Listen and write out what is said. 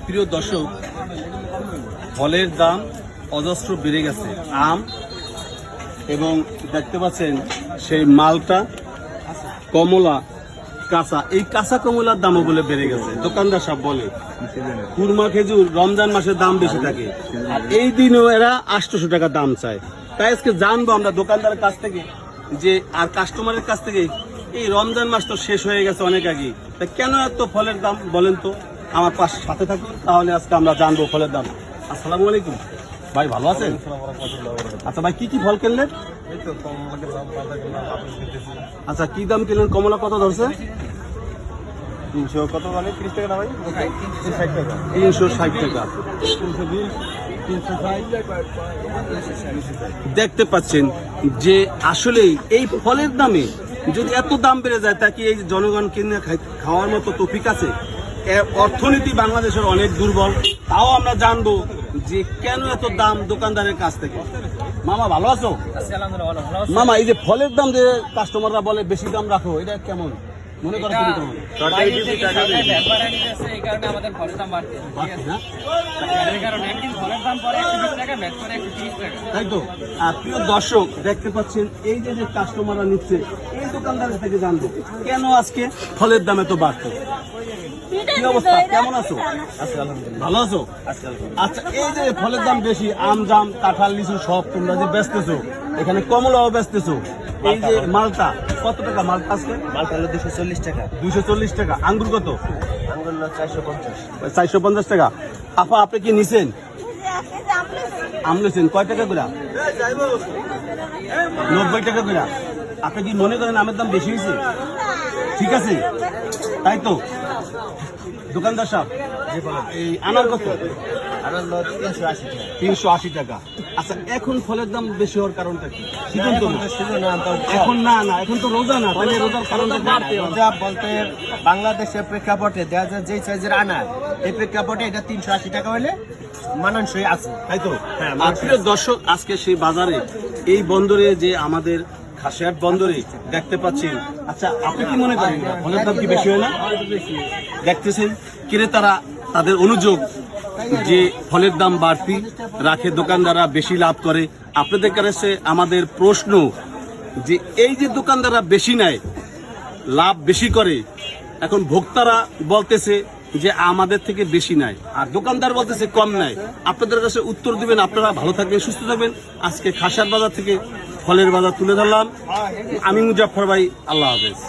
প্রিয় দর্শক, ফলের দাম অজস্র বেড়ে গেছে। আম এবং দেখতে পাচ্ছেন সেই মালটা, কমলা, কাঁচা, এই কাঁচা কমলার দামও বলে বেড়ে গেছে। দোকানদার সব বলে কুরমা খেজুর রমজান মাসের দাম বেশি থাকে, আর এই দিনও এরা 800 টাকা দাম চায়। তাই আজকে জানবো আমরা দোকানদারের কাছ থেকে যে আর কাস্টমারের কাছ থেকে, এই রমজান মাস তো শেষ হয়ে গেছে অনেক আগে, তাই কেন এত ফলের দাম বলেন তো। আমার সাথে থাকুন, তাহলে আজকে আমরা জানবো ফলের দাম। আসসালামু আলাইকুম ভাই, ভালো আছেন? আচ্ছা ভাই, কি কি ফল কিনলেন? আচ্ছা, কি দাম কিনলেন? কমলা কত ধরছে? 300 কত মানে 30 টাকা না ভাই? 360 টাকা। 360 টাকা। দেখতে পাচ্ছেন যে আসলেই এই ফলের দামে যদি এত দাম বেড়ে যায়, তা কি এই জনগণ কিনে খাওয়ার মতো তৌফিক আছে? অর্থনীতি বাংলাদেশের অনেক দুর্বল। তাও আমরা জানবো যে কেন এত দাম দোকানদারের কাছ থেকে। মামা ভালো আছো? মামা, এই যে ফলের দাম যে কাস্টমাররা বলে বেশি দাম রাখো, এটা কেমন মনে করো? তাই তো। প্রিয় দর্শক, দেখতে পাচ্ছেন এই যে কাস্টমাররা নিচ্ছে, এই দোকানদারের থেকে জানবো কেন আজকে ফলের দাম এত বাড়ছে। কি অবস্থা, কেমন আছো? ভালো আছো? আচ্ছা, এই যে ফলের দাম বেশি, আম জাম কাঁঠাল লিচু সব তোমরা যে বেচতেছো, এখানে কমলাও বেচতেছো, এই যে মালটা কত টাকা? মালটা আজকে মালটা হলো 240 টাকা। 240 টাকা। আঙ্গুর কত? আঙ্গুর হলো 450। 450 টাকা। আপা, আপনি কি নিছেন? আম নিছেন কয় টাকা করে? 90 টাকা করে। আপনি কি মনে করেন আমের দাম বেশি হয়েছে? ঠিক আছে, তাই তো দোকানদার সাহেব। এই আনার কত? আর হলো 380 টাকা। 380 টাকা। আচ্ছা, এখন ফলের দাম বেশি হওয়ার কারণটা কি? সিজন তো এখন না, এখন তো রোজা না, তাহলে রোজার কারণটা রোজা বলতে বাংলাদেশের প্রেক্ষাপটে দেখা যায় যে সাইজের আনা, এই প্রেক্ষাপটে এটা 380 টাকা হলে মানানসই আছে, তাই তো। হ্যাঁ, প্রিয় দর্শক, আজকে সেই বাজারে, এই বন্দরে, যে আমাদের খাসিয়াট বন্দরে দেখতে পাচ্ছেন। আচ্ছা, আপনি কি মনে করেন ফলের দাম কি বেশি হয় না? দেখতেছেন ক্রেতারা তাদের অনুযোগ যে ফলের দাম বাড়তি রাখে, দোকানদাররা বেশি লাভ করে। আপনাদের কাছে আমাদের প্রশ্ন যে এই যে দোকানদাররা বেশি নেয়, লাভ বেশি করে, এখন ভোক্তারা বলতেছে যে আমাদের থেকে বেশি নেয়, আর দোকানদার বলতেছে কম নেয়। আপনাদের কাছে উত্তর দিবেন। আপনারা ভালো থাকবেন, সুস্থ থাকবেন। আজকে খাসিয়াট বাজার থেকে ফলের বাজার তুলে ধরলাম। আমি মুজাফফর ভাই, আল্লাহ হাফেজ।